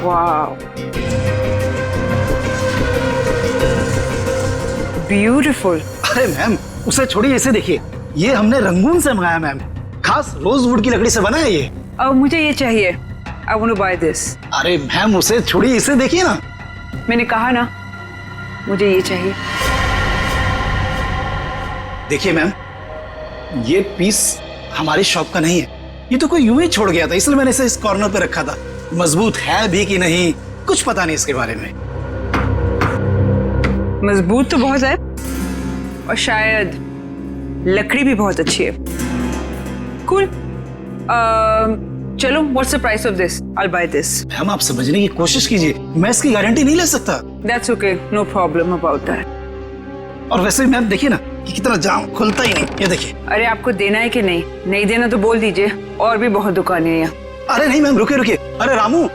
Wow, beautiful. अरे ma'am उसे छोड़िए, इसे देखिए, ये हमने रंगून से मंगाया मैम, खास रोजवुड की लकड़ी से बना है ये। अब मुझे ये चाहिए, I want to buy this. अरे मैम उसे छोड़िए, इसे देखिए ना। मैंने कहा ना मुझे ये चाहिए। देखिए मैम, ये पीस हमारी शॉप का नहीं है, ये तो कोई यूं ही छोड़ गया था, इसलिए मैंने इसे इस कॉर्नर पे रखा था। मजबूत है भी कि नहीं कुछ पता नहीं इसके बारे में। मजबूत तो बहुत है और शायद लकड़ी भी बहुत अच्छी है। कूल। चलो, what's the price of this? I buy this. Ma'am आप समझने की कोशिश कीजिए, मैं इसकी गारंटी नहीं ले सकता। That's okay, no problem about that. और वैसे भी मैम देखिए ना कि कितना जाम खुलता ही नहीं, ये देखिए। अरे आपको देना है कि नहीं? नहीं देना तो बोल दीजिए, और भी बहुत दुकानें हैं यहाँ। अरे नहीं मैम, रुकिए रुकिए। अरे रामू,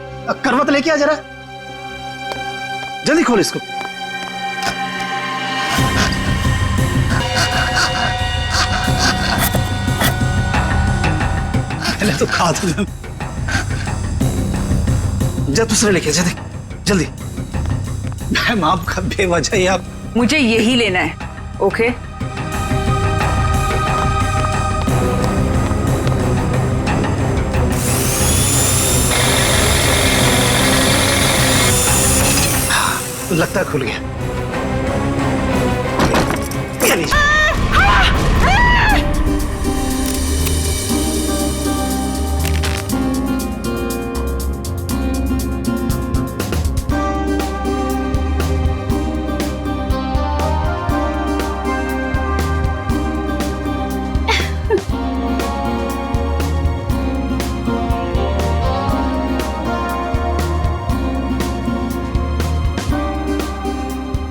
करवत लेके आ जरा, जल्दी खोल इसको। मैंने तो कहा था मैम। जा दूसरे लेके जा, जल्दी। मैम आपका बेवजह ही आप। मुझे यही लेना है, ओके? लगता है खुल गया। ये लीजिए।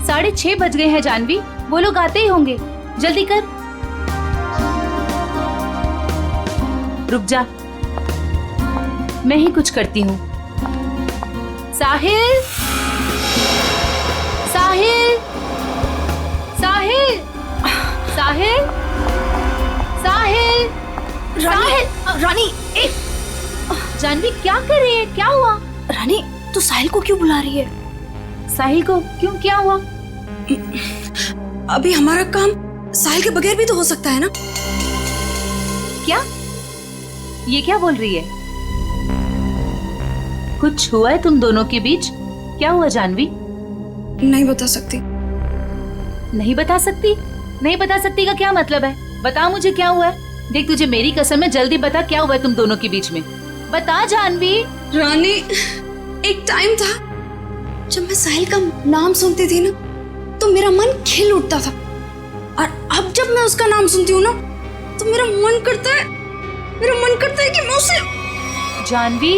साढ़े 6 बज गए हैं जानवी, वो लोग आते ही होंगे, जल्दी कर। रुक जा, मैं ही कुछ करती हूँ। साहिल, साहिल, साहिल, साहिल, साहिल, साहिल। रानी, एक जानवी क्या कर रही है? क्या हुआ? रानी, तू साहिल को क्यों बुला रही है? साहिल को क्यों? क्या हुआ? अभी हमारा काम साहिल के बगैर भी तो हो सकता है ना? क्या? ये क्या बोल रही है? कुछ हुआ है तुम दोनों के बीच? क्या हुआ जानवी? नहीं बता सकती। नहीं बता सकती? नहीं बता सकती का क्या मतलब है? बता मुझे क्या हुआ है। देख तुझे मेरी कसम है, जल्दी बता क्या हुआ है तुम दोनों के बीच में। बता जानवी। रानी, एक टाइम था जब मैं साहिल का नाम सुनती थी ना तो मेरा मन खिल उठता था, और अब जब मैं उसका नाम सुनती हूँ ना तो मेरा मन करता है कि मैं उसे। जानवी,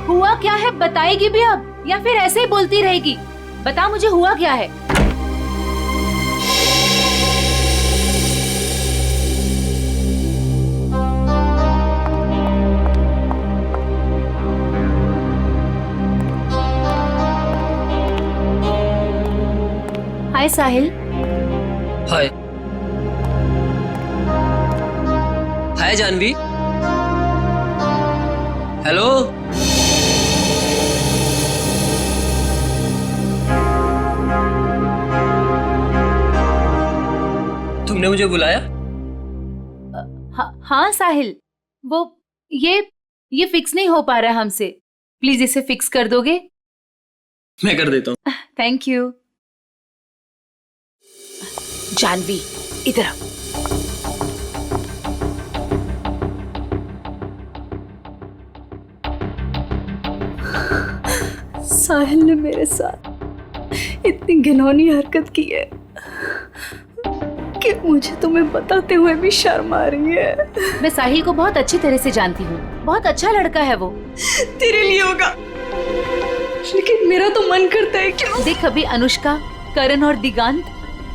हुआ क्या है? बताएगी भी अब या फिर ऐसे ही बोलती रहेगी? बता मुझे हुआ क्या है। हाय साहिल। हाय। हाय जानवी। हेलो। तुमने मुझे बुलाया? हाँ साहिल, वो ये फिक्स नहीं हो पा रहा है हमसे, प्लीज इसे फिक्स कर दोगे? मैं कर देता हूँ। Thank you. जानवी, इधर आ। साहिल ने मेरे साथ इतनी घिनौनी हरकत की है कि मुझे तुम्हें बताते हुए भी शर्म आ रही है। मैं साहिल को बहुत अच्छी तरह से जानती हूँ, बहुत अच्छा लड़का है वो। तेरे लिए होगा, लेकिन मेरा तो मन करता है कि देख अभी अनुष्का, करण और दिगांत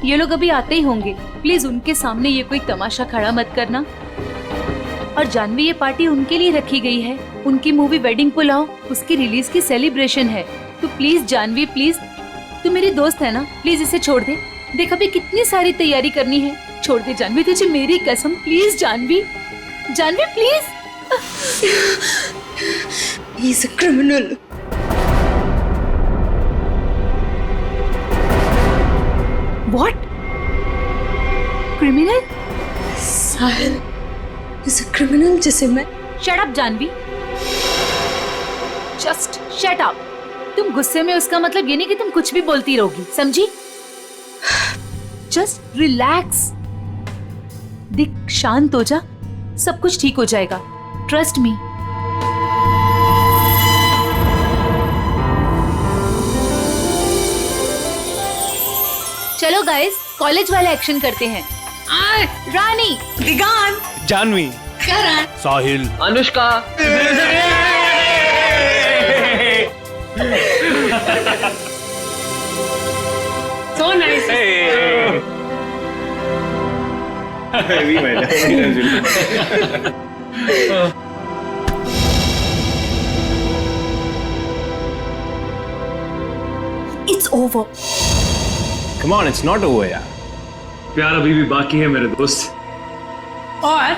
ये लोग अभी आते ही होंगे, प्लीज उनके सामने ये कोई तमाशा खड़ा मत करना। और जानवी, ये पार्टी उनके लिए रखी गई है, उनकी मूवी वेडिंग पुलाव, उसकी रिलीज की सेलिब्रेशन है। तो प्लीज जानवी, प्लीज, तू मेरी दोस्त है ना, प्लीज इसे छोड़ दे। देख अभी कितनी सारी तैयारी करनी है, छोड़ दे जानवी, तुझे मेरी कसम, please Janvi, Janvi please. He is a criminal. What? Criminal? Sahil is a criminal जिसे मैं shut up Janvi, just shut up. तुम गुस्से में उसका मतलब ये नहीं कि तुम कुछ भी बोलती रहोगी, समझी? Just relax. दिख, शांत हो जा, सब कुछ ठीक हो जाएगा, ट्रस्ट मी। चलो गाइस, कॉलेज वाला एक्शन करते हैं। रानी, दिगांत, जानवी, करण, साहिल, Anushka. so nice. it's over. come on, it's not over यार। प्यार अभी भी बाकी है मेरे दोस्त। और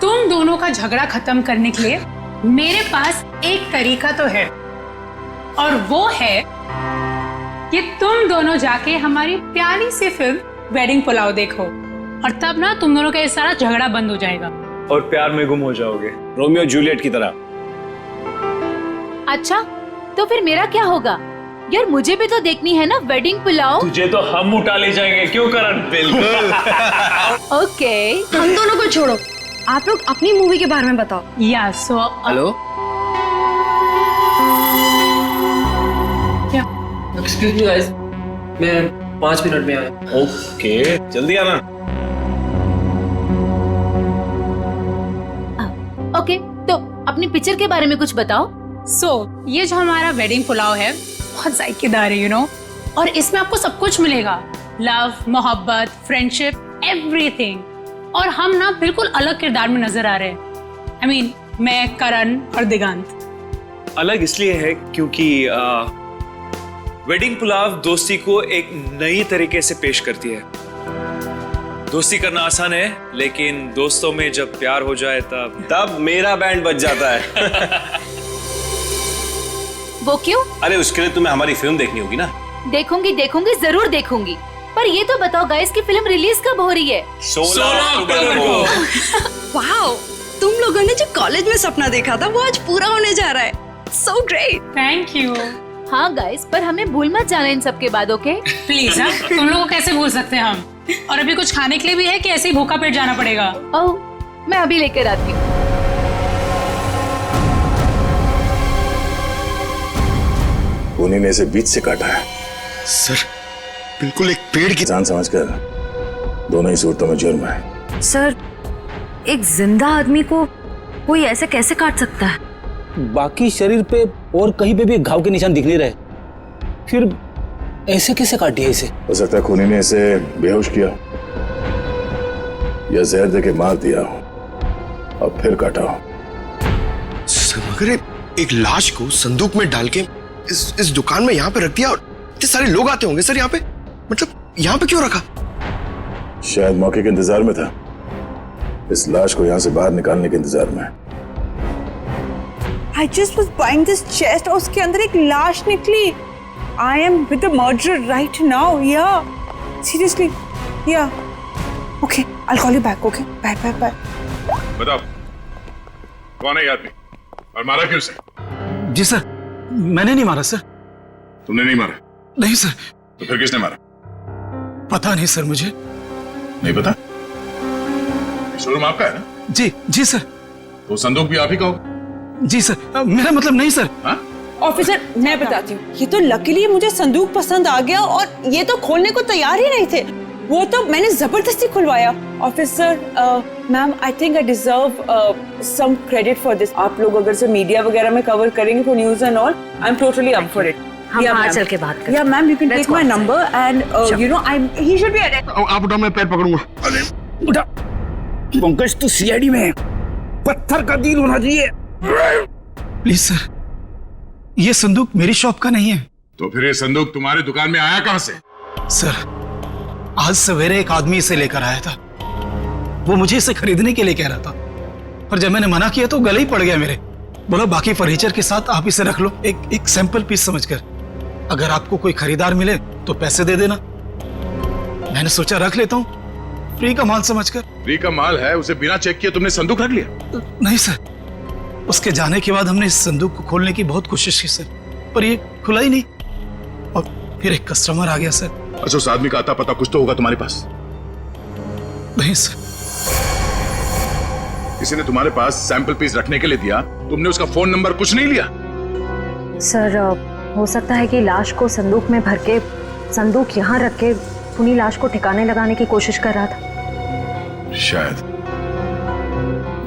तुम दोनों का झगड़ा खत्म करने के लिए मेरे पास एक तरीका तो है, और वो है कि तुम दोनों जाके हमारी प्यारी सी फिल्म वेडिंग पुलाव देखो, और तब ना तुम दोनों का ये सारा झगड़ा बंद हो जाएगा और प्यार में गुम हो जाओगे, रोमियो जूलियट की तरह। अच्छा तो फिर मेरा क्या होगा? यार मुझे भी तो देखनी है ना वेडिंग पुलाव। तुझे तो हम उठा ले जाएंगे, क्यों करण? बिल्कुल। ओके हम दोनों को छोड़ो, आप लोग अपनी मूवी के बारे में बताओ। या सो हेलो, क्या? एक्सक्यूज मी गाइस, मैं 5 मिनट में आया। ओके, जल्दी आना। ओके, तो अपनी पिक्चर के बारे में कुछ बताओ। ये जो हमारा वेडिंग पुलाव है बहुत जायकेदार है, यू नो, और इसमें आपको सब कुछ मिलेगा, लव, मोहब्बत, फ्रेंडशिप, एवरीथिंग। और हम ना बिल्कुल अलग किरदार में नजर आ रहे हैं। I mean, मैं, करण और दिगांत। अलग इसलिए है क्योंकि वेडिंग पुलाव दोस्ती को एक नई तरीके से पेश करती है। दोस्ती करना आसान है, लेकिन दोस्तों में जब प्यार हो जाए तब मेरा बैंड बज जाता है। वो क्यों? अरे उसके लिए तुम्हें हमारी फिल्म देखनी होगी ना। देखूंगी देखूंगी, जरूर देखूंगी। पर ये तो बताओ गाइस की फिल्म रिलीज कब हो रही है? 16 अक्टूबर को। वाओ, तुम लोगों ने जो कॉलेज में सपना देखा था वो आज पूरा होने जा रहा है। So great. Thank you. हाँ गाइस, पर हमें भूल मत जाना इन सब के बाद, ओके? प्लीज, हाँ, तुम लोगों को कैसे भूल सकते हैं हम? और अभी कुछ खाने के लिए भी है कि ऐसे ही भूखा पेट जाना पड़ेगा? ओह, मैं अभी लेकर आती हूँ। उन्हीं ने इसे बीच से काटा है सर, बिल्कुल एक पेड़ की जान समझकर। दोनों ही सूरतों में जुर्म है। सर, एक जिंदा आदमी को कोई ऐसे कैसे काट सकता है? बाकी शरीर पे और कहीं पे भी घाव के निशान दिख नहीं रहे, फिर ऐसे कैसे काट दिया इसे? हो सकता है खूनी ने इसे बेहोश किया या जहर देके मार दिया हो और फिर काटा हो। सर, मगर एक लाश को संदूक में डाल के इस दुकान में यहाँ पे रख दिया, और इतने सारे लोग आते होंगे सर यहाँ पे, मतलब यहाँ पे क्यों रखा? शायद मौके के इंतजार में था, इस लाश को यहाँ से बाहर निकालने के इंतजार में। I just was buying this chest और उसके अंदर एक लाश निकली। I am with the murderer right now. Yeah, seriously. Yeah. Okay, I'll call you back. Okay, bye, bye, bye. बताओ, कौन है ये आदमी और मारा क्यों उसे? जी सर, मैंने नहीं मारा सर। तुमने नहीं मारा? नहीं सर। तो फिर किसने मारा? पता नहीं सर, मुझे नहीं पता? शोरूम आपका है ना? जी जी सर। तो संदूक भी आप ही का होगा? जी सर, मेरा मतलब नहीं सर। हाँ? ऑफिसर, मैं बताती हूँ। ये तो लकीली मुझे संदूक पसंद आ गया और ये तो खोलने को तैयार ही नहीं थे। वो तो मैंने जबरदस्ती खुलवाया। Officer, ma'am, I think I deserve some credit for this. आप लोग अगर से मीडिया वगैरह में कवर करेंगे for news and all, I am totally up for it. हम बाहर चल के बात करें। या ma'am, you can take my number and you know I he should be arrested. आप उठा, मैं पैर पकड़ूंगा। अरे उठा। पंकज तो सीआईडी में है, पत्थर का दिल होना चाहिए। प्लीज सर, ये संदूक मेरी शॉप का नहीं है। तो फिर ये संदूक तुम्हारी दुकान में आया कहां से? सर, आज सवेरे एक आदमी इसे लेकर आया था। वो मुझे इसे खरीदने के लिए कह रहा था, पर जब मैंने मना किया तो गले ही पड़ गया मेरे। बोला बाकी फर्नीचर के साथ आप इसे रख लो, एक सैंपल पीस समझकर। अगर आपको कोई खरीदार मिले तो पैसे दे देना। मैंने सोचा रख लेता हूँ, फ्री का माल समझकर। फ्री का माल है, उसे बिना चेक किए तुमने संदूक रख लिया? नहीं सर, उसके जाने के बाद हमने इस संदूक को खोलने की बहुत कोशिश की सर, पर ये खुला ही नहीं। और फिर एक कस्टमर आ गया सर। अच्छा, उस आदमी का आता पता कुछ तो होगा तुम्हारे पास? नहीं सर। किसी ने तुम्हारे पास सैंपल पीस रखने के लिए दिया, तुमने उसका फोन नंबर कुछ नहीं लिया? सर हो सकता है कि लाश को संदूक में भर के संदूक यहाँ रख के खूनी लाश को ठिकाने लगाने की कोशिश कर रहा था। शायद,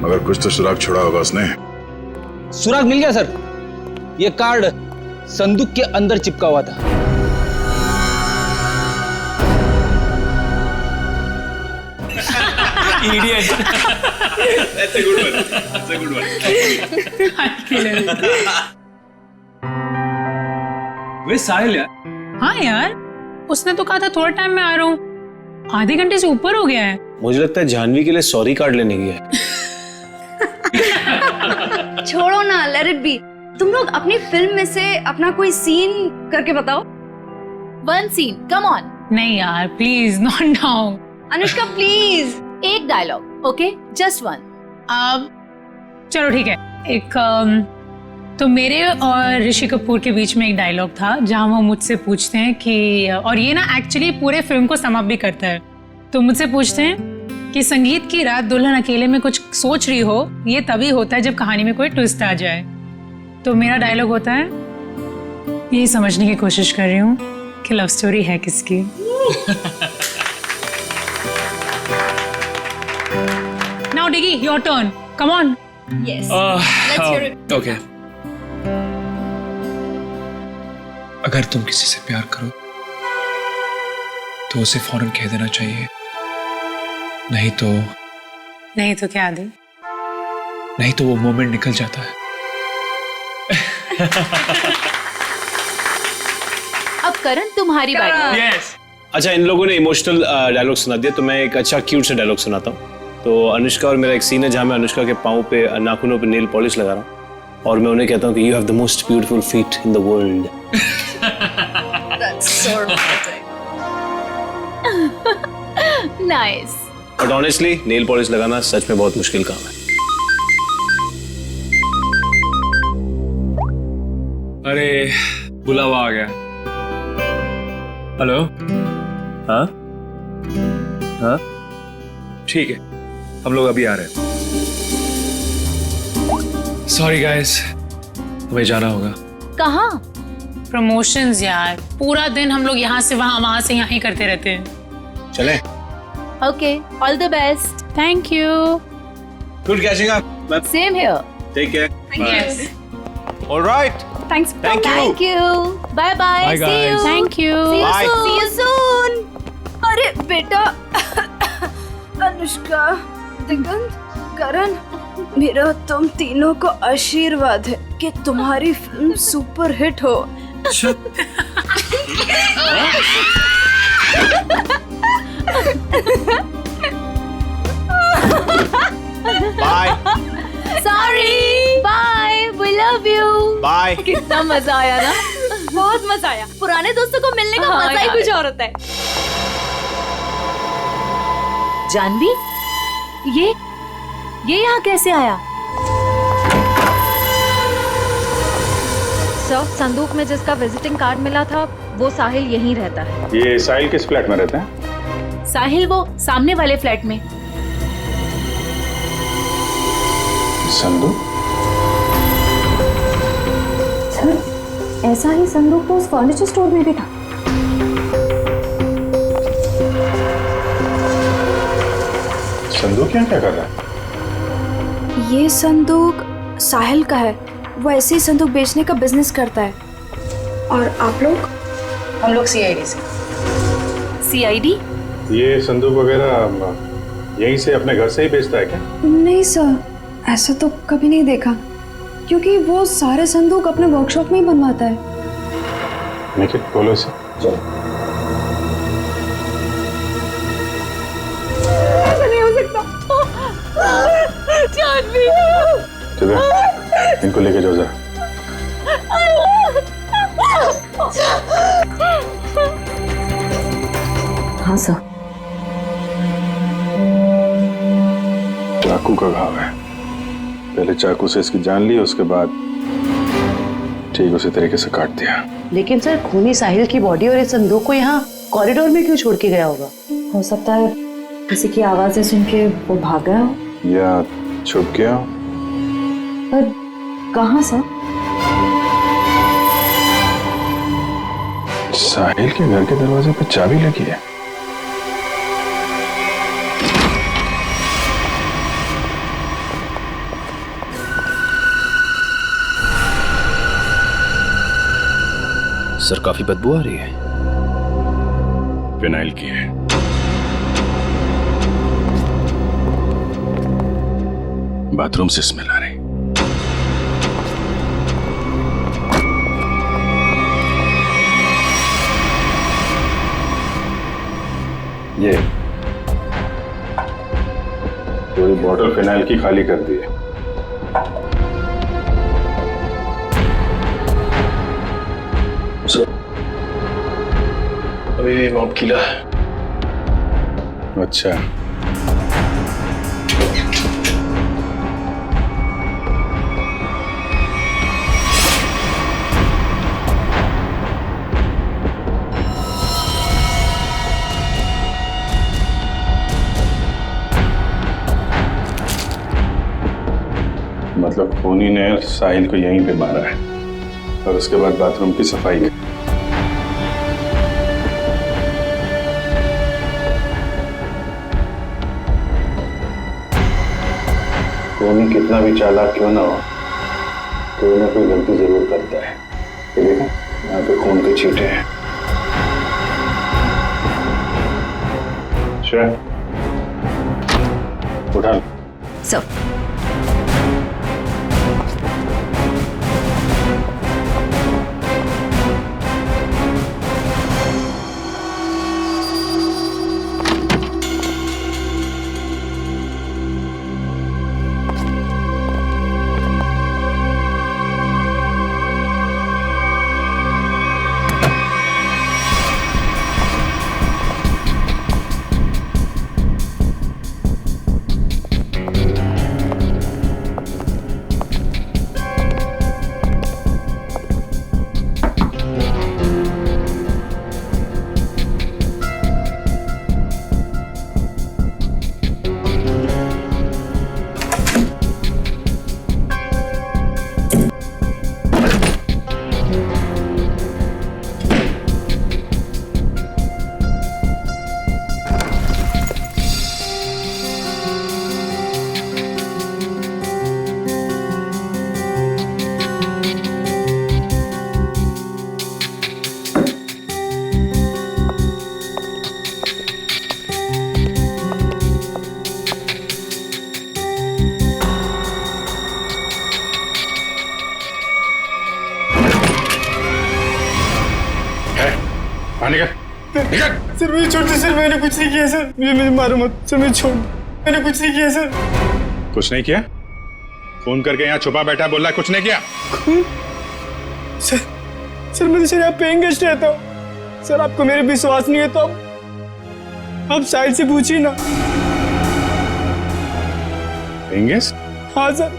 मगर कुछ तो सुराग छोड़ा होगा उसने। सुराग मिल गया सर, ये कार्ड संदूक के अंदर चिपका हुआ था। Idiot. That's a good one. That's a good one. वे साहिल यार। हाँ यार, उसने तो कहा था थोड़ा टाइम में आ रहा हूँ, आधे घंटे से ऊपर हो गया है। मुझे लगता है जानवी के लिए सॉरी कार्ड लेने गया है। छोड़ो ना, लेट इट बी। तुम लोग अपनी फिल्म में से अपना कोई सीन करके बताओ। One scene, come on. नहीं यार, please not now. Anushka please, एक डायलॉग, ओके, जस्ट वन। अब चलो ठीक है, एक तो मेरे और ऋषि कपूर के बीच में एक डायलॉग था जहां वो मुझसे पूछते हैं कि, और ये ना एक्चुअली पूरे फिल्म को सम अप भी करता है, तो मुझसे पूछते हैं कि संगीत की रात दुल्हन अकेले में कुछ सोच रही हो, ये तभी होता है जब कहानी में कोई ट्विस्ट आ जाए। तो मेरा डायलॉग होता है, यही समझने की कोशिश कर रही हूँ कि लव स्टोरी है किसकी। Now Diggy, your turn, come on. Yes, let's hear it. Okay, अगर तुम किसी से प्यार करो तो उसे फौरन कह देना चाहिए, नहीं तो क्या आदि? नहीं तो वो मोमेंट निकल जाता है। अब करण तुम्हारी बारी। यस। अच्छा, इन लोगों ने इमोशनल डायलॉग सुना दिया, तो मैं एक अच्छा क्यूट सा डायलॉग सुनाता हूँ। तो अनुष्का और मेरा एक सीन है जहाँ मैं अनुष्का के पाँव पे, नाखूनों पे नेल पॉलिश लगा रहा हूँ और मैं उन्हें कहता हूँ कि you have the most beautiful feet in the world. That's so romantic. Nice. But honestly nail polish लगाना सच में बहुत मुश्किल काम है। अरे बुलावा आ गया। हेलो। हाँ हाँ, ठीक है, हम लोग अभी आ रहे हैं। सॉरी गाइस, हमें जाना होगा। कहाँ? प्रमोशंस यार, पूरा दिन हम लोग यहाँ से वहाँ, वहाँ से यहाँ ही करते रहते हैं। चले? Okay, all the best. Thank you. Good catching up. Same here. Take care. Yes, alright, Thanks. Thank you. Bye bye. Bye, see you. guys. Thank you. Bye. See you soon. अरे बेटा, अनुष्का, दिगंत, करण, मेरा तुम तीनों को आशीर्वाद है कि तुम्हारी फिल्म सुपर हिट हो। Bye sorry, bye, we love you. Bye. कितना मजा आया ना। बहुत मजा आया, पुराने दोस्तों को मिलने का हाँ मजा ही यार। कुछ और होता है। जानवी, ये यहाँ कैसे आया? सर, संदूक में जिसका विजिटिंग कार्ड मिला था वो साहिल यहीं रहता है। ये साहिल किस फ्लैट में रहते हैं? साहिल वो सामने वाले फ्लैट में। संदूक? सर, ऐसा ही संदूक तो उस फर्नीचर स्टोर में भी था। संदूक यहाँ क्या कर रहा है? ये संदूक साहिल का है, वो ऐसे ही संदूक बेचने का बिजनेस करता है। और आप लोग? हम लोग CID से। CID? ये संदूक वगैरह यहीं से अपने घर से ही बेचता है क्या? नहीं सर, ऐसा तो कभी नहीं देखा, क्योंकि वो सारे संदूक अपने वर्कशॉप में ही बनवाता है। निखिल, बोलो इसे। नहीं हो सकता। जानवी, चलो इनको लेके जाओ जरा। हाँ सर। चाकू का घाव है। पहले चाकू से इसकी जान ली, उसके बाद ठीक उसी तरीके से काट दिया। लेकिन सर खूनी साहिल की बॉडी और इस संदूक को यहाँ कॉरिडोर में क्यों छोड़ के गया होगा? हो सकता है किसी की आवाजें सुन के वो भाग गया हो या छुप गया हो। पर कहाँ सर? साहिल के घर के दरवाजे पे चाबी लगी है। सर काफी बदबू आ रही है। फिनाइल की है। बाथरूम से स्मेल आ रही। ये पूरी बॉटल फिनाइल की खाली कर दी है। अभी मॉब किला है। अच्छा, मतलब खूनी ने साहिल को यहीं पे मारा है और उसके बाद बाथरूम की सफाई की। खूनी कितना भी चालाक क्यों ना हो, कोई ना कोई गलती जरूर करता है। ये देखो, यहाँ पे खून के छींटे हैं। उठा लो। सर सर मुझे छोड़ दो सर, मैंने कुछ नहीं किया सर, मुझे मारो मत सर, मुझे छोड़, मैंने कुछ नहीं किया सर। कुछ नहीं किया? फोन करके यहाँ छुपा बैठा बोल रहा कुछ नहीं किया? सर मैं तो सर यहाँ पेइंग गेस्ट रहता हूँ सर, आपको मेरे विश्वास नहीं है तो आप साहिल से पूछिए ना। Paying guest? हाँ सर,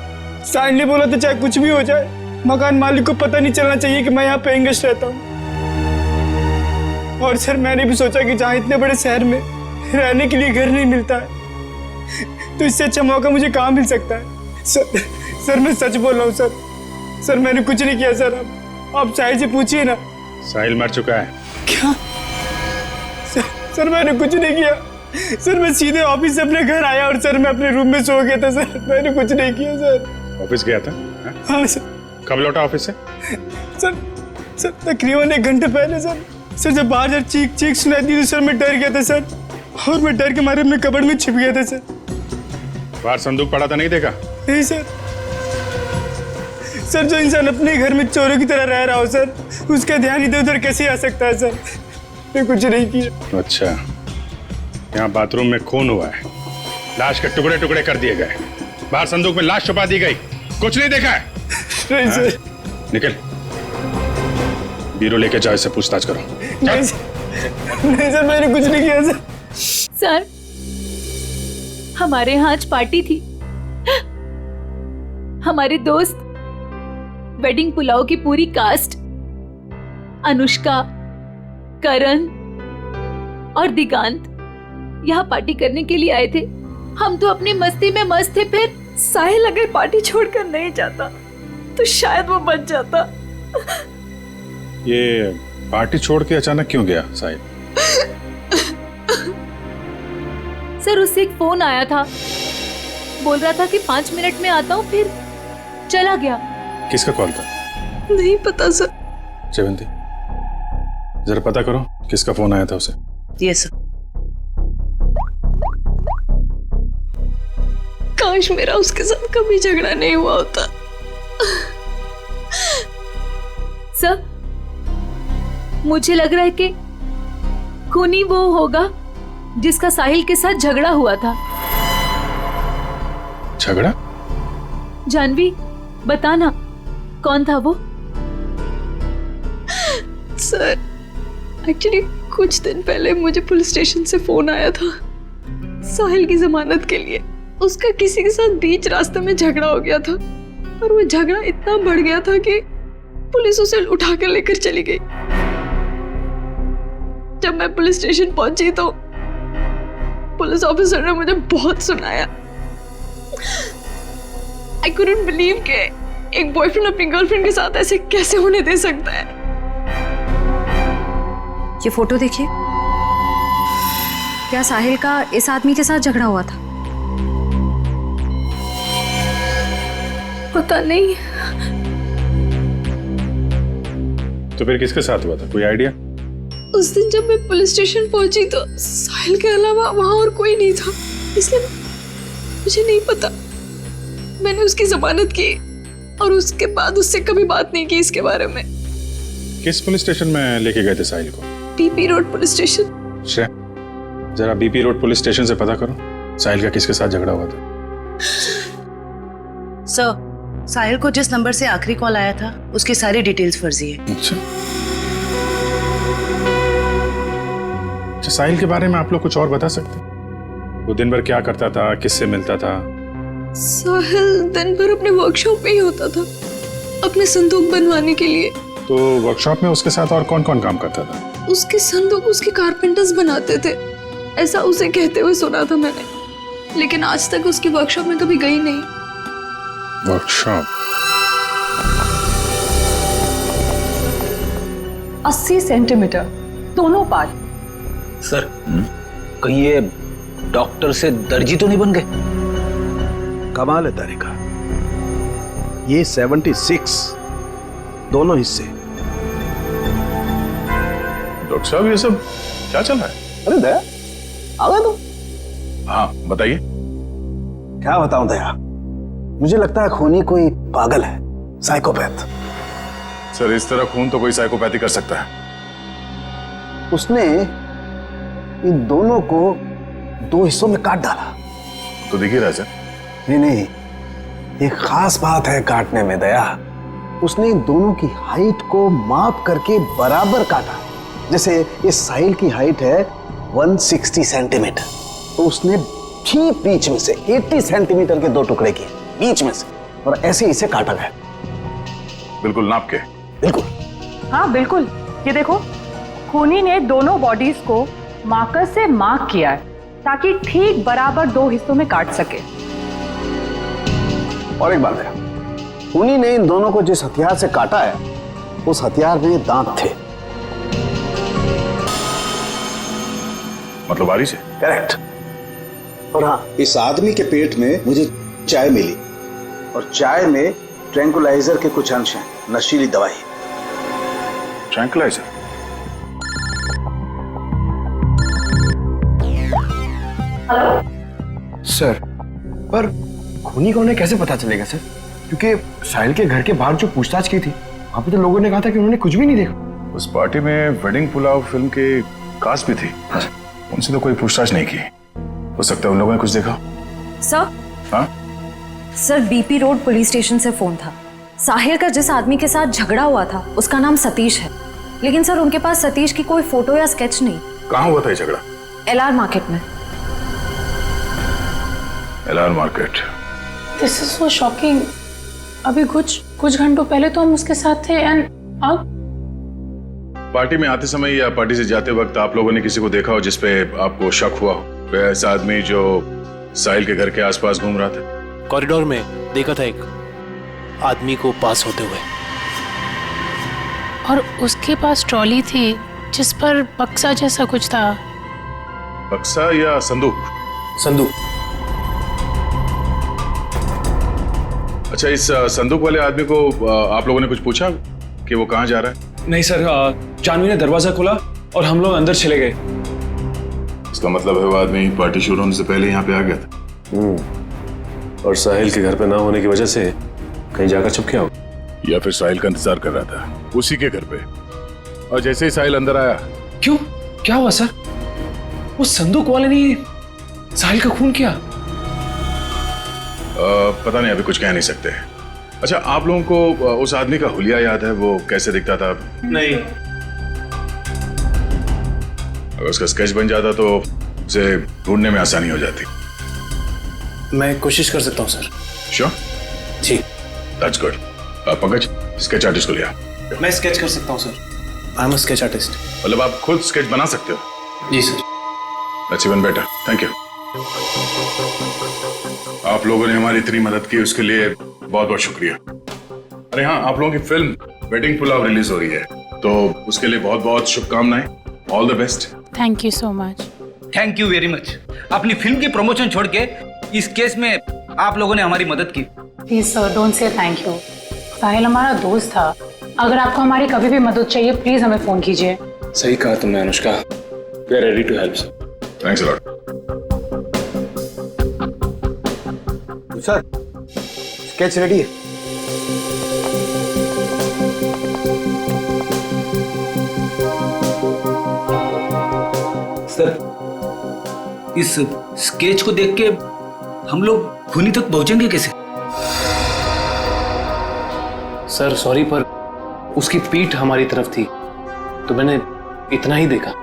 साहिल ने बोला था चाहे कुछ भी हो जाए मकान मालिक को पता नहीं चलना चाहिए कि मैं यहाँ पेइंग गेस्ट रहता हूँ। और सर मैंने भी सोचा कि जहाँ इतने बड़े शहर में रहने के लिए घर नहीं मिलता है तो इससे अच्छा मौका मुझे कहाँ मिल सकता है। सर मैं सच बोल रहा हूँ सर मैंने कुछ नहीं किया सर, आप साहिल से पूछिए ना। साहिल मर चुका है। क्या? सर मैंने कुछ नहीं किया सर, मैं सीधे ऑफिस से अपने घर आया और सर मैं अपने रूम में सो गया था सर, मैंने कुछ नहीं किया सर। ऑफिस गया था? हाँ सर। कब लौटा ऑफिस से? सर तकरीबन 1 घंटे पहले सर जब बाहर जब चीख सुनाई दी तो सर मैं डर गया था सर, और मैं डर के मारे अपने कबर्ड में छिप गया था सर। बाहर संदूक पड़ा था, नहीं देखा? नहीं सर जो इंसान अपने घर में चोरों की तरह रह रहा हो सर, उसका ध्यान इधर उधर कैसे आ सकता है सर, मैं कुछ नहीं किया। अच्छा, यहाँ बाथरूम में खून हुआ है, लाश के टुकड़े टुकड़े कर दिए गए, बाहर संदूक में लाश छुपा दी गई, कुछ नहीं देखा है? नहीं सर। निकल, बीरो लेके जाओ, इससे पूछताछ करो। नहीं सर मैंने कुछ नहीं किया सर। सर हमारे यहाँ आज पार्टी थी, हमारे दोस्त, वेडिंग पुलाव की पूरी कास्ट, अनुष्का, करण और दिगांत यहाँ पार्टी करने के लिए आए थे। हम तो अपनी मस्ती में मस्त थे। फिर साहिल अगर पार्टी छोड़कर नहीं जाता तो शायद वो बच जाता। ये पार्टी छोड़ के अचानक क्यों गया साहिल? सर, उससे एक फोन आया था, बोल रहा था कि 5 मिनट में आता हूँ, फिर चला गया। किसका कॉल था? नहीं पता सर। सेवंती, जरा पता करो किसका फोन आया था उसे। Yes sir. काश मेरा उसके साथ कभी झगड़ा नहीं हुआ होता। सर, मुझे लग रहा है कि खूनी वो होगा जिसका साहिल के साथ झगड़ा हुआ था। झगड़ा? जानवी, बताना कौन था वो? सर, एक्चुअली कुछ दिन पहले मुझे पुलिस स्टेशन से फोन आया था साहिल की जमानत के लिए। उसका किसी के साथ बीच रास्ते में झगड़ा हो गया था और वो झगड़ा इतना बढ़ गया था कि पुलिस उसे उठाकर लेकर चली गई। जब मैं पुलिस स्टेशन पहुंची तो पुलिस ऑफिसर ने मुझे बहुत सुनाया। I couldn't believe कि एक बॉयफ्रेंड अपनी गर्लफ्रेंड के साथ ऐसे कैसे होने दे सकता है। ये फोटो देखिए, क्या साहिल का इस आदमी के साथ झगड़ा हुआ था? पता नहीं। तो फिर किसके साथ हुआ था, कोई आइडिया? उस दिन जब मैं पुलिस स्टेशन पहुंची तो साहिल के अलावा वहां और कोई नहीं था, इसलिए मुझे नहीं पता। मैंने उसकी जमानत की और उसके बाद उससे कभी बात नहीं की इसके बारे में। किस पुलिस स्टेशन में लेके गए थे साहिल को? BP road police station. जरा बीपी रोड पुलिस स्टेशन से पता करो साहिल का किसके साथ झगड़ा हुआ था। सर, साहिल को जिस नंबर से आखिरी कॉल आया था उसकी सारी डिटेल्स फर्जी है। अच्छा, साहिल के बारे में आप लोग कुछ और बता सकते हैं? वो दिन भर क्या करता था, किससे मिलता था? साहिल दिन भर अपने वर्कशॉप में ही होता था, अपने संदूक बनवाने के लिए। तो वर्कशॉप में उसके साथ और कौन कौन काम करता था? उसके संदूक उसके कारपेंटर्स बनाते थे, ऐसा उसे कहते हुए सुना था मैंने, लेकिन आज तक उसकी वर्कशॉप में कभी गई नहीं। वर्कशॉप? 80 सेंटीमीटर दोनों पार्ट। सर, कहीं ये डॉक्टर से दर्जी तो नहीं बन गए? कमाल है तारिका, ये 76 दोनों हिस्से। डॉक्टर साहब, ये सब क्या चल रहा है? अरे दया, आ गए तुम? हाँ बताइए। क्या बताऊं दया, मुझे लगता है खूनी कोई पागल है, साइकोपैथ। सर, इस तरह खून तो कोई साइकोपैथी कर सकता है। उसने इन दोनों को 2 हिस्सों में काट डाला। तो दिख ही रहा है सर। नहीं, एक खास बात है काटने में दया। उसने इन दोनों की हाइट को माप करके बराबर काटा। जैसे इस साहिल की हाइट है 160 सेंटीमीटर, तो उसने ठीक बीच में से 80 सेंटीमीटर के 2 टुकड़े किए बीच में से, और ऐसे इसे काटा गया। बिल्कुल नाप के? बिल्कुल। हाँ बिल्कुल, ये देखो, खूनी ने दोनों बॉडीज को मार्कर से मार्क किया है ताकि ठीक बराबर 2 हिस्सों में काट सके। और एक बात है, खूनी ने इन दोनों को जिस हथियार से काटा है उस हथियार में दांत थे। मतलब बारी से? करेक्ट। और हाँ, इस आदमी के पेट में मुझे चाय मिली, और चाय में ट्रैंकुलाइजर के कुछ अंश हैं, नशीली दवाई। ट्रैंकुलाइजर? हेलो सर, पर खूनी को उन्हें कैसे पता चलेगा सर? क्योंकि साहिल के घर के बाहर जो पूछताछ की थी वहां पे तो लोगों ने कहा था कि उन्होंने कुछ भी नहीं देखा। उस पार्टी में वेडिंग पुलाव फिल्म के कास्ट भी थी। उनसे तो कोई पूछताछ नहीं की। हो सकता है उन लोगों ने कुछ देखा। सर? हाँ sir, BP road police station से फोन था। साहिल का जिस आदमी के साथ झगड़ा हुआ था उसका नाम सतीश है, लेकिन सर उनके पास सतीश की कोई फोटो या स्केच नहीं। कहाँ हुआ था ये झगड़ा? LR मार्केट में। LR market? This is so shocking. अभी कुछ घंटों पहले तो हम उसके साथ थे एंड अब पार्टी में आते समय या पार्टी से जाते वक्त आप लोगों ने किसी को देखा हो जिसपे आपको शक हुआ हो? वह ऐसा आदमी जो साहिल के घर के आसपास घूम रहा था? कॉरिडोर में देखा था एक आदमी को पास होते हुए। और उसके पास ट्रॉली थी जिस पर बक्सा जैसा कुछ था। बक्सा या संदूक? संदूक। अच्छा, इस संदूक वाले आदमी को आप लोगों ने कुछ पूछा कि वो कहाँ जा रहा है? नहीं सर, जानवी ने दरवाजा खोला और हम लोग अंदर चले गए। इसका मतलब है वो आदमी पार्टी शुरू होने से पहले यहाँ पे आ गया था। और साहिल के घर पे ना होने की वजह से कहीं जाकर छुप गया हो, या फिर साहिल का इंतजार कर रहा था उसी के घर पे। और जैसे ही साहिल अंदर आया। क्यों, क्या हुआ सर? वो संदूक वाले ने साहिल का खून किया? पता नहीं, अभी कुछ कह नहीं सकते। अच्छा, आप लोगों को उस आदमी का हुलिया याद है? वो कैसे दिखता था? नहीं। अगर उसका स्केच बन जाता तो उसे ढूंढने में आसानी हो जाती। मैं कोशिश कर सकता हूँ सर। श्योर? जी। That's good. Pankaj, sketch artist को लिया। मैं स्केच कर सकता हूँ sir. I am a sketch artist. मतलब आप खुद स्केच बना सकते हो? जी sir. That's even better. Thank you. आप लोगों ने हमारी इतनी मदद की, उसके लिए बहुत बहुत शुक्रिया। अरे हाँ, आप लोगों की फिल्म वेडिंग पुलाव रिलीज हो रही है, तो उसके लिए बहुत बहुत शुभकामनाएं। All the best. Thank you so much. Thank you very much. अपनी फिल्म की प्रमोशन छोड़ के इस केस में आप लोगों ने हमारी मदद की। Please sir, don't say thank you. Sahil हमारा दोस्त था। अगर आपको हमारी कभी भी मदद चाहिए प्लीज हमें फोन कीजिए। सही कहा तुमने Anushka. We are ready to help sir. Thanks a lot. Sir, sketch ready है। सर, इस स्केच को देख के हम लोग खूनी तक पहुंचेंगे कैसे? सर सॉरी, पर उसकी पीठ हमारी तरफ थी तो मैंने इतना ही देखा,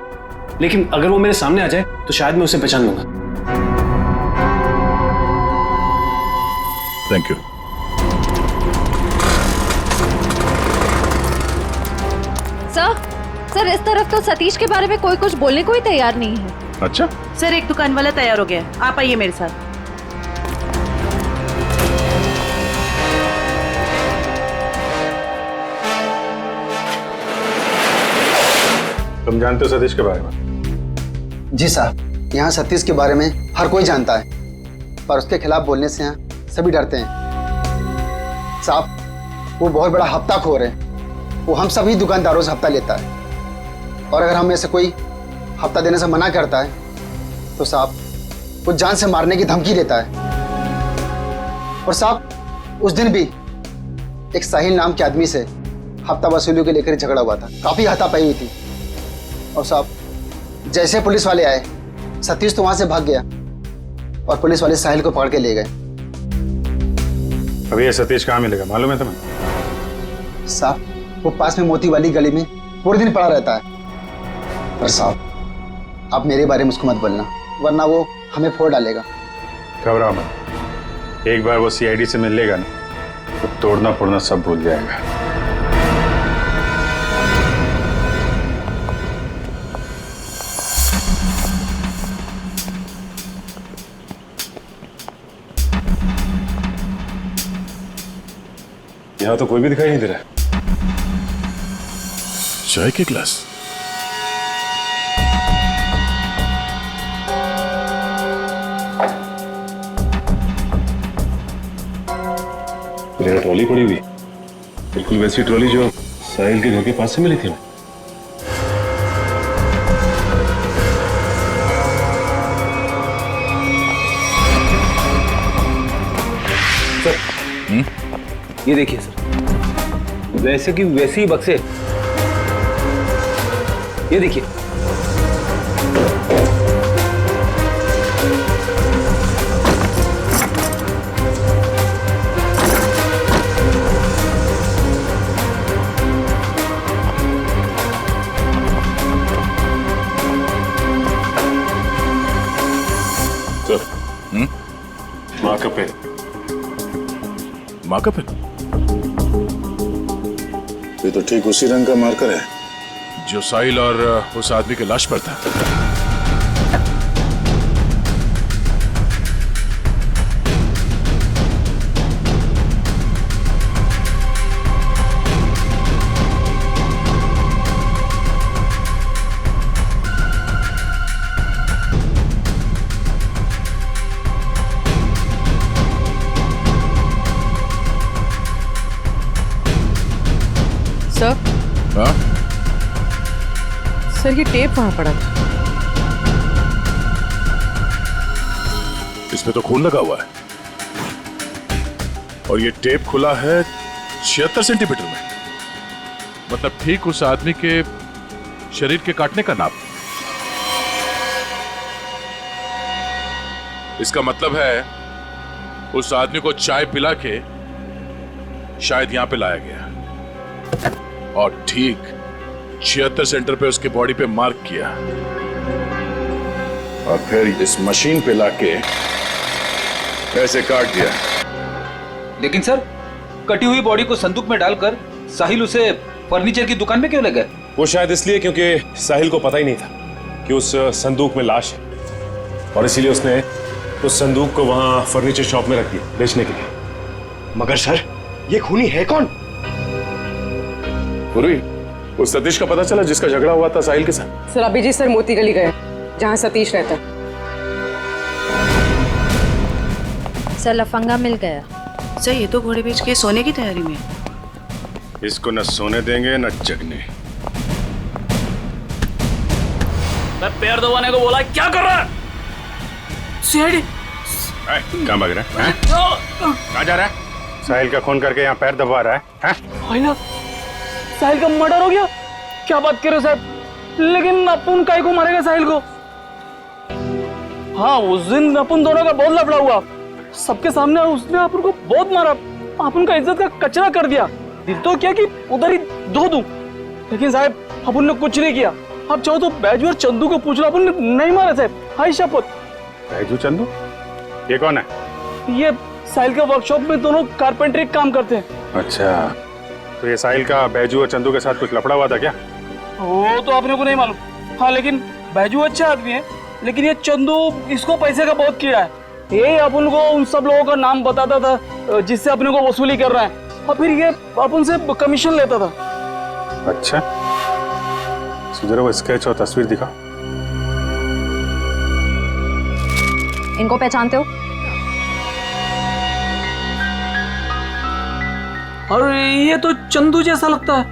लेकिन अगर वो मेरे सामने आ जाए तो शायद मैं उसे पहचान लूंगा। Thank you. सर, इस तरफ तो सतीश के बारे में कोई कुछ बोलने को ही तैयार नहीं है। अच्छा सर, एक दुकान वाला तैयार हो गया है, आप आइए मेरे साथ। तुम जानते हो सतीश के बारे में? जी साहब, यहाँ सतीश के बारे में हर कोई जानता है, पर उसके खिलाफ बोलने से यहाँ सभी डरते हैं। साहब, वो बहुत बड़ा हफ्ताखोर है। वो हम सभी दुकानदारों से हफ्ता लेता है, और अगर हमें से कोई हफ्ता देने से मना करता है तो साहब वो जान से मारने की धमकी देता है। और साहब, उस दिन भी एक साहिल नाम के आदमी से हफ्ता वसूली को लेकर झगड़ा हुआ था। काफी हाथापाई हुई थी। और साहब, जैसे पुलिस वाले आए, सतीश तो वहां से भाग गया और पुलिस वाले साहिल को पकड़ के ले गए। अभी ये सतीश कहाँ मिलेगा मालूम है तुम्हें? साहब, वो पास में मोती वाली गली में पूरे दिन पड़ा रहता है। पर साहब, आप मेरे बारे में उसको मत बोलना, वरना वो हमें फोड़ डालेगा। घबराओ मत, एक बार वो सीआईडी से मिल लेगा ना तो तोड़ना फोड़ना सब भूल जाएगा। यहाँ तो कोई भी दिखाई नहीं दे रहा है। चाय के ग्लास। मेरा ट्रॉली पड़ी हुई, बिल्कुल वैसी ट्रॉली जो साहिल के घर के पास से मिली थी। सर, ये देखिए सर, वैसे की वैसे ही बक्से। ये देखिए। माँ का पेन। माँ का पेन? ये तो ठीक उसी रंग का मार्कर है जो साहिल और उस आदमी के लाश पर था। सर हाँ? सर ये टेप वहां पड़ा था। इसमें तो खून लगा हुआ है और ये टेप खुला है 76 सेंटीमीटर में, मतलब ठीक उस आदमी के शरीर के काटने का नाप। इसका मतलब है उस आदमी को चाय पिला के शायद यहां पे लाया गया और ठीक 76 सेंटर पे उसके बॉडी पे मार्क किया और फिर इस मशीन पे लाके ऐसे काट दिया। लेकिन सर, कटी हुई बॉडी को संदूक में डालकर साहिल उसे फर्नीचर की दुकान में क्यों ले गए? वो शायद इसलिए क्योंकि साहिल को पता ही नहीं था कि उस संदूक में लाश है और इसीलिए उसने उस संदूक को वहां फर्नीचर शॉप में रख दिया बेचने के लिए। मगर सर, ये खूनी है कौन? पूर्वी, उस सतीश का पता चला जिसका झगड़ा हुआ था साहिल के साथ? सर अभी जी सर मोती गली गए जहाँ सतीश रहता है। सर लफंगा मिल गया। सर ये तो घोड़े बेच के सोने की तैयारी में। इसको न सोने देंगे न जगने। मैं पैर दबाने को बोला, क्या कर रहा है? सीआईडी कहाँ भाग रहा है? कहाँ जा रहा है? साहिल का खून करके यहाँ पैर दबा रहा है? भाई साहिल का मर्डर हो गया? क्या बात कर रहे हो साहब? लेकिन अपन काहे को मारेगा साहिल को? हाँ, उस दिन अपन दोनों का बहुत लफड़ा हुआ, सबके सामने उसने अपन को बहुत मारा, अपन का इज्जत का कचरा कर दिया। दिल तो क्या कि उधर ही धो दूं, लेकिन साहब अपन ने कुछ नहीं किया। आप चाहो तो बैजू और चंदू को पूछ लो, अपन ने नहीं मारा साहब, हाय शपथ। बैजू चंदू ये कौन है? ये साहिल के वर्कशॉप में दोनों कारपेंटरी काम करते हैं। अच्छा, तो ये साहिल का बैजू और चंदू के साथ कुछ लफड़ा हुआ था क्या? वो तो आपने को नहीं मालूम। हाँ, लेकिन बैजू अच्छा आदमी है, लेकिन ये चंदू इसको पैसे का बहुत कीड़ा है। ये अपन को उन सब लोगों का नाम बताता था जिससे अपने को वसूली कर रहा है, और फिर ये अपन से कमीशन लेता था। अच्छा, जरा वो स्केच और तस्वीर दिखा। इनको पहचानते हो? और ये तो चंदू जैसा लगता है।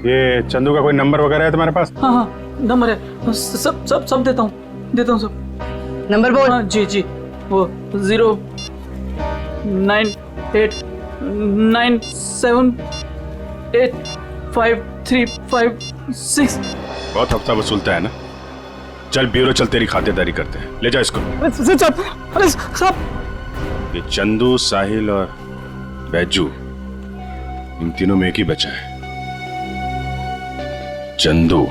ये चंदू का कोई नंबर वगैरह है तुम्हारे पास? हाँ हाँ, नंबर है, सब देता हूँ सब। नंबर बोल। हाँ जी जी, वो 09897853556। बहुत हफ्ता वसूलता है ना। चल ब्यूरो चल, तेरी खातिरदारी करते हैं। ले जा इसको। अरे साहब, ये चंदू, साहिल और बैजू, इन तीनों में एक ही बचा है, चंदू।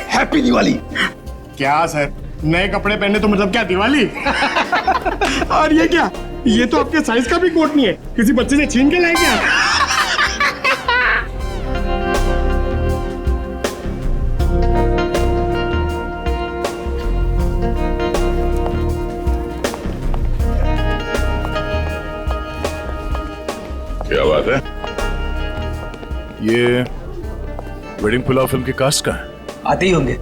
हैप्पी दिवाली। क्या सर, नए कपड़े पहने तो मतलब क्या दिवाली? और ये क्या, ये तो आपके साइज का भी कोट नहीं है, किसी बच्चे से छीन के लाए क्या? क्या बात है? ये वेडिंग पुलाव फिल्म के कास्ट का है? आते ही होंगे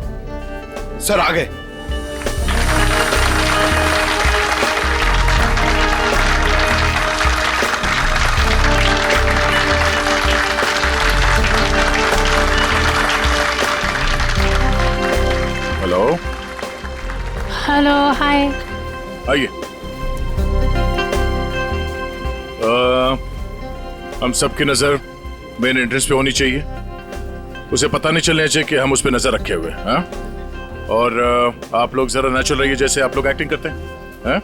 सर। आ गए। हेलो, हाय। आइए। हम सबकी नजर मेन एंट्रेंस पे होनी चाहिए। उसे पता नहीं चलना चाहिए कि हम उस पर नजर रखे हुए हैं, हाँ? और आप लोग जरा नेचुरल रहिए जैसे आप लोग एक्टिंग करते हैं, हाँ?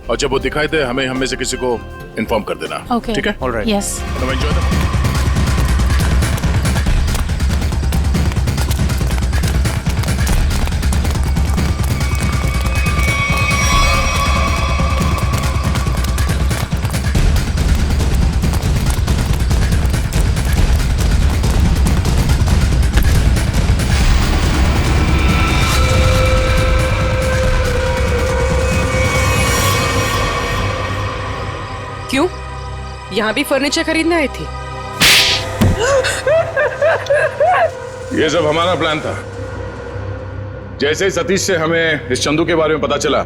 और जब वो दिखाई दे हमें हम में से किसी को इन्फॉर्म कर देना, Okay. ठीक है? Alright. Yes. तो एंजॉय द क्यों? यहाँ भी फर्नीचर खरीदने आई थी? ये सब हमारा प्लान था। जैसे ही सतीश से हमें इस चंदू के बारे में पता चला,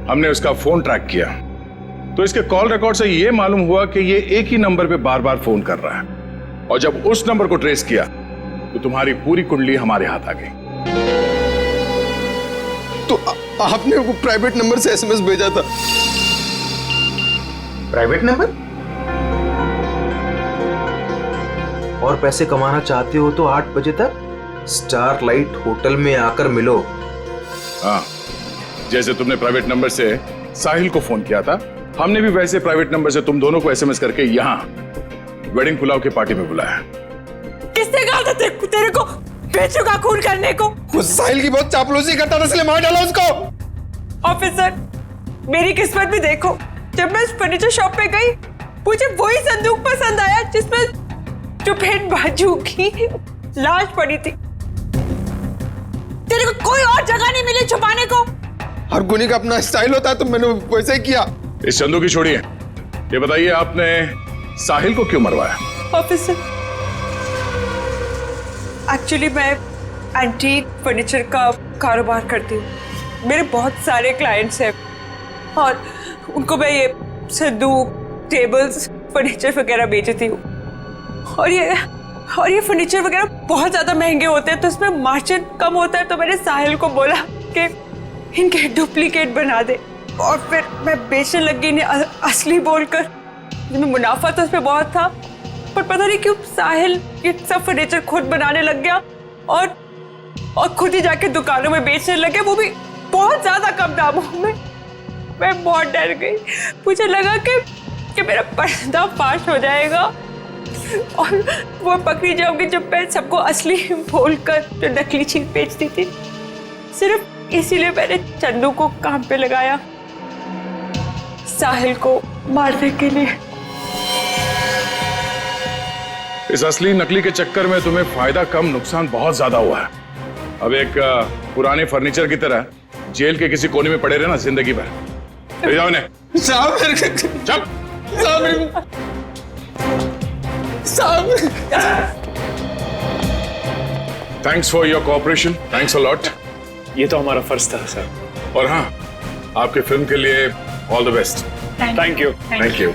हमने उसका फोन ट्रैक किया। तो इसके कॉल रिकॉर्ड से ये मालूम हुआ कि ये एक ही नंबर पे बार बार फोन कर रहा है। और जब उस नंबर को ट्रेस किया तो तुम्हारी पूरी कुंडली हमारे हाथ आ गई। तो आपने वो प्राइवेट नंबर से एसएमएस भेजा था? Private number? और पैसे कमाना चाहते हो तो 8 बजे तक स्टार लाइट होटल में आकर मिलो। हाँ, जैसे तुमने प्राइवेट नंबर से साहिल को फोन किया था, हमने भी वैसे प्राइवेट नंबर से तुम दोनों को एसएमएस करके यहाँ वेडिंग पुलाव की पार्टी में बुलाया। किसने कहा था तेरे को बेचू का खून करने को? उस साहिल की बहुत चापलूसी करता था इसलिए मार डाला उसको। ऑफिसर, मेरी किस्मत भी देखो, जब मैं उस फर्नीचर शॉप पे गई मुझे वही संदूक पसंद आया जिसमें चुपेट बाजू की लाश पड़ी थी। तेरे को कोई और जगह नहीं मिली छुपाने को? हर गुनी का अपना स्टाइल होता है तो मैंने वैसे ही किया। इस चंदू की छोड़िए, ये बताइए आपने साहिल को क्यों मरवाया? ऑफिसर, एक्चुअली मैं एंटीक फर्नीचर का कारोबार करती हूँ। मेरे बहुत सारे क्लाइंट्स हैं और उनको मैं ये संदूक, टेबल्स, फर्नीचर वगैरह बेचती हूँ। और ये फर्नीचर वगैरह बहुत ज्यादा महंगे होते हैं तो इसमें मार्जिन कम होता है। तो मैंने साहिल को बोला कि इनके डुप्लीकेट बना दे और फिर मैं बेचने लगी इन्हें असली बोलकर। जिसमें मुनाफा तो उसमें बहुत था, पर पता नहीं क्यों साहिल ये सब फर्नीचर खुद बनाने लग गया और खुद ही जाके दुकानों में बेचने लगे, वो भी बहुत ज्यादा कम दामों में। मैं बहुत डर गई, मुझे लगा कि मेरा पर्दाफाश हो जाएगा और वो पकड़ी जाऊंगी जब मैं सबको असली बोलकर जो नकली चीज बेचती थी। सिर्फ इसीलिए मैंने चंदू को काम पे लगाया, साहिल को मारने के लिए। इस असली नकली के चक्कर में तुम्हें फायदा कम नुकसान बहुत ज्यादा हुआ है। अब एक पुराने फर्नीचर की तरह जेल के किसी कोने में पड़े रहना जिंदगी भर। ले जाओ इन्हें। Thanks for your cooperation, thanks a lot. ये तो हमारा फर्ज था सर। और हाँ, आपके फिल्म के लिए all the best. Thank you. Thank you.